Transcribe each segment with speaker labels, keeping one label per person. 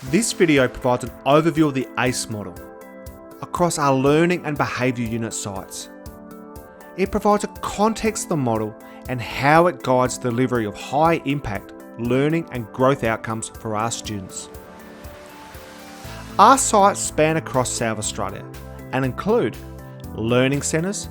Speaker 1: This video provides an overview of the ACE model across our learning and behaviour unit sites. It provides a context of the model and how it guides the delivery of high impact learning and growth outcomes for our students. Our sites span across South Australia and include learning centres,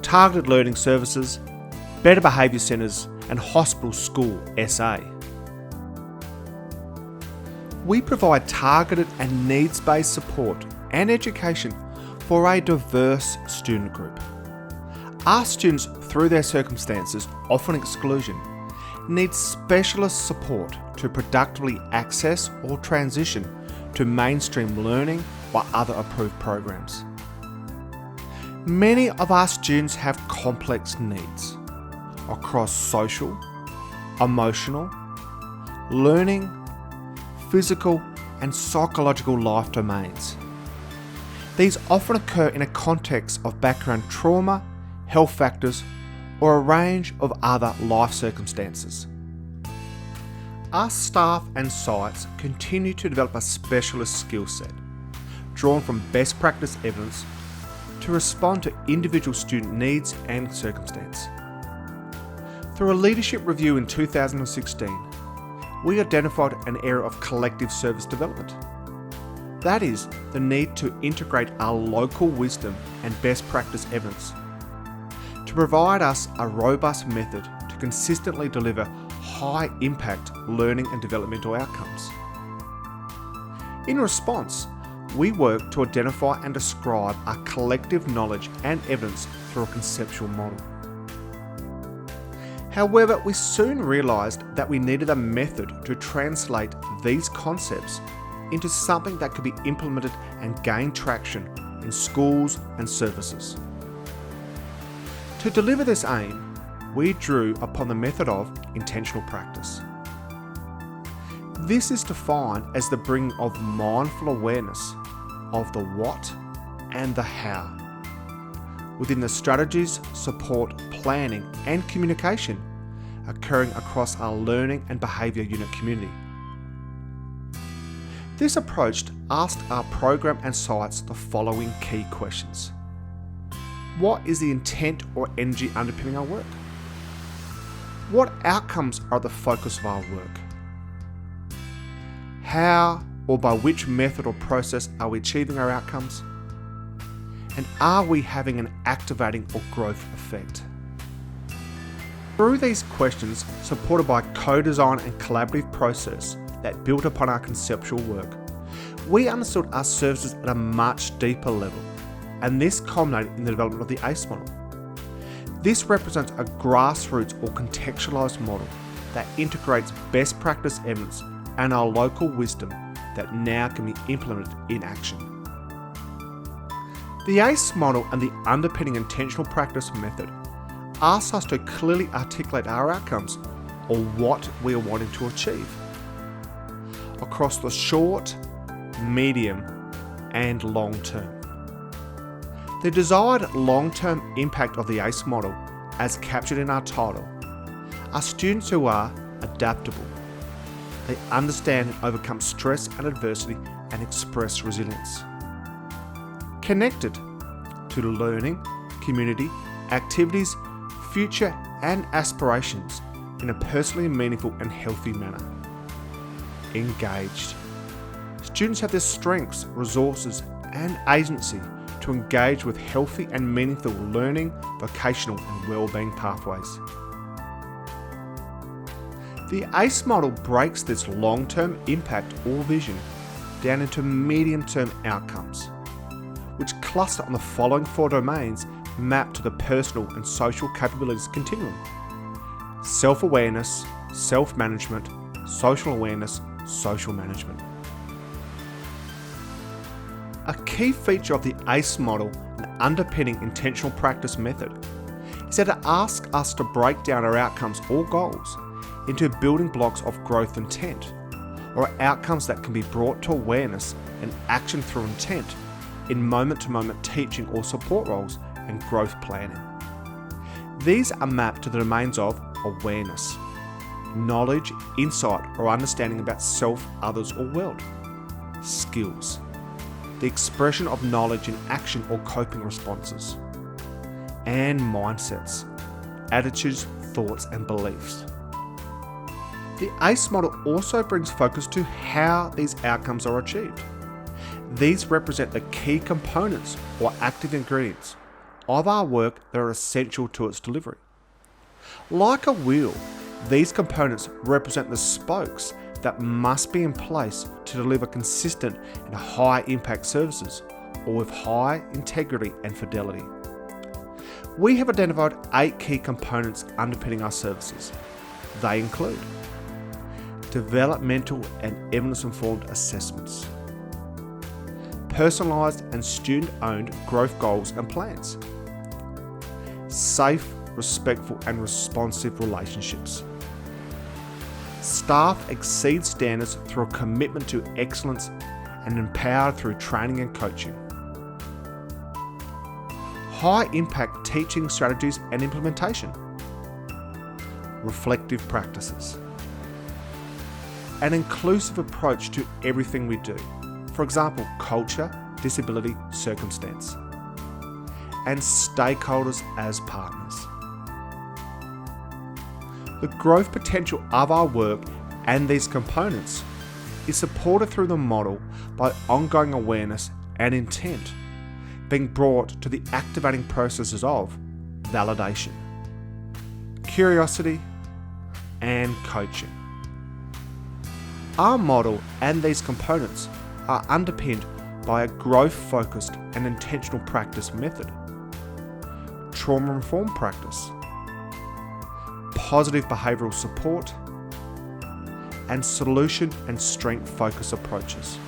Speaker 1: targeted learning services, better behaviour centres and hospital school SA. We provide targeted and needs-based support and education for a diverse student group. Our students, through their circumstances, often exclusion, need specialist support to productively access or transition to mainstream learning or other approved programs. Many of our students have complex needs across social, emotional, learning, physical and psychological life domains. These often occur in a context of background trauma, health factors, or a range of other life circumstances. Our staff and sites continue to develop a specialist skill set, drawn from best practice evidence to respond to individual student needs and circumstance. Through a leadership review in 2016, we identified an area of collective service development. That is, the need to integrate our local wisdom and best practice evidence to provide us a robust method to consistently deliver high impact learning and developmental outcomes. In response, we work to identify and describe our collective knowledge and evidence through a conceptual model. However, we soon realised that we needed a method to translate these concepts into something that could be implemented and gain traction in schools and services. To deliver this aim, we drew upon the method of intentional practice. This is defined as the bringing of mindful awareness of the what and the how within the strategies, support, planning and communication occurring across our learning and behaviour unit community. This approach asked our program and sites the following key questions. What is the intent or energy underpinning our work? What outcomes are the focus of our work? How or by which method or process are we achieving our outcomes? And are we having an activating or growth effect? Through these questions, supported by co-design and collaborative process that built upon our conceptual work, we understood our services at a much deeper level, and this culminated in the development of the ACE model. This represents a grassroots or contextualised model that integrates best practice evidence and our local wisdom that now can be implemented in action. The ACE model and the underpinning intentional practice method asks us to clearly articulate our outcomes or what we are wanting to achieve across the short, medium and long term. The desired long-term impact of the ACE model, as captured in our title, are students who are adaptable. They understand and overcome stress and adversity and express resilience. Connected to learning, community, activities, future and aspirations in a personally meaningful and healthy manner. Engaged. Students have the strengths, resources and agency to engage with healthy and meaningful learning, vocational and wellbeing pathways. The ACE model breaks this long-term impact or vision down into medium-term outcomes, which cluster on the following 4 domains mapped to the personal and social capabilities continuum: self-awareness, self-management, social awareness, social management. A key feature of the ACE model and underpinning intentional practice method is that it asks us to break down our outcomes or goals into building blocks of growth intent, or outcomes that can be brought to awareness and action through intent in moment-to-moment teaching or support roles and growth planning. These are mapped to the domains of awareness, knowledge, insight, or understanding about self, others, or world. Skills, the expression of knowledge in action or coping responses. And mindsets, attitudes, thoughts, and beliefs. The ACE model also brings focus to how these outcomes are achieved. These represent the key components or active ingredients of our work that are essential to its delivery. Like a wheel, these components represent the spokes that must be in place to deliver consistent and high impact services, or with high integrity and fidelity. We have identified 8 key components underpinning our services. They include developmental and evidence-informed assessments, personalised and student-owned growth goals and plans, safe, respectful and responsive relationships. Staff exceed standards through a commitment to excellence and empowered through training and coaching. High impact teaching strategies and implementation. Reflective practices. An inclusive approach to everything we do. For example, culture, disability, circumstance. And stakeholders as partners. The growth potential of our work and these components is supported through the model by ongoing awareness and intent being brought to the activating processes of validation, curiosity, and coaching. Our model and these components are underpinned by a growth-focused and intentional practice method, trauma-informed practice, positive behavioural support, and solution and strength-focused approaches.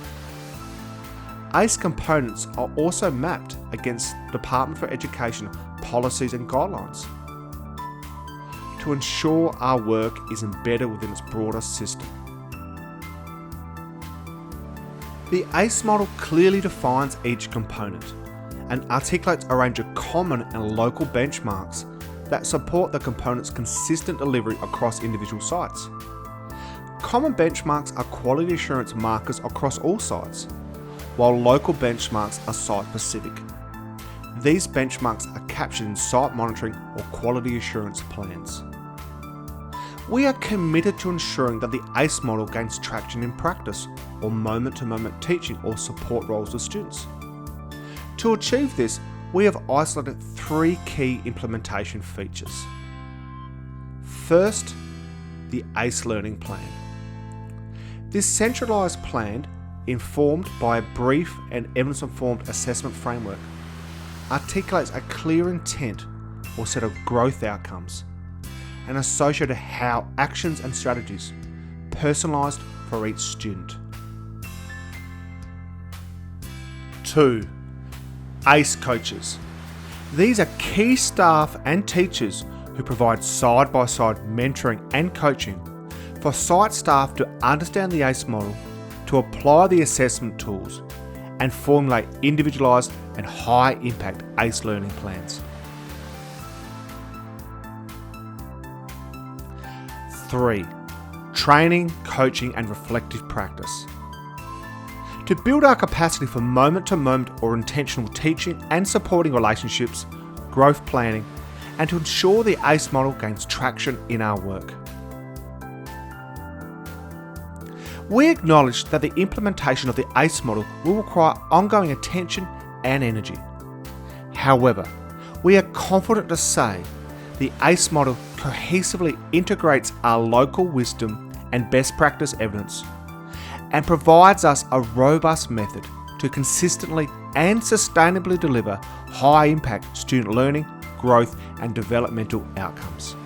Speaker 1: ACE components are also mapped against Department for Education policies and guidelines to ensure our work is embedded within its broader system. The ACE model clearly defines each component and articulates a range of common and local benchmarks that support the component's consistent delivery across individual sites. Common benchmarks are quality assurance markers across all sites, while local benchmarks are site-specific. These benchmarks are captured in site monitoring or quality assurance plans. We are committed to ensuring that the ACE model gains traction in practice or moment-to-moment teaching or support roles with students. To achieve this, we have isolated 3 key implementation features. First, the ACE learning plan. This centralised plan, informed by a brief and evidence-informed assessment framework, articulates a clear intent or set of growth outcomes and associated how actions and strategies personalised for each student. 2. ACE coaches. These are key staff and teachers who provide side-by-side mentoring and coaching for site staff to understand the ACE model, to apply the assessment tools, and formulate individualised and high-impact ACE learning plans. 3. Training, coaching and reflective practice. To build our capacity for moment-to-moment or intentional teaching and supporting relationships, growth planning, and to ensure the ACE model gains traction in our work. We acknowledge that the implementation of the ACE model will require ongoing attention and energy. However, we are confident to say the ACE model cohesively integrates our local wisdom and best practice evidence and provides us a robust method to consistently and sustainably deliver high-impact student learning, growth and developmental outcomes.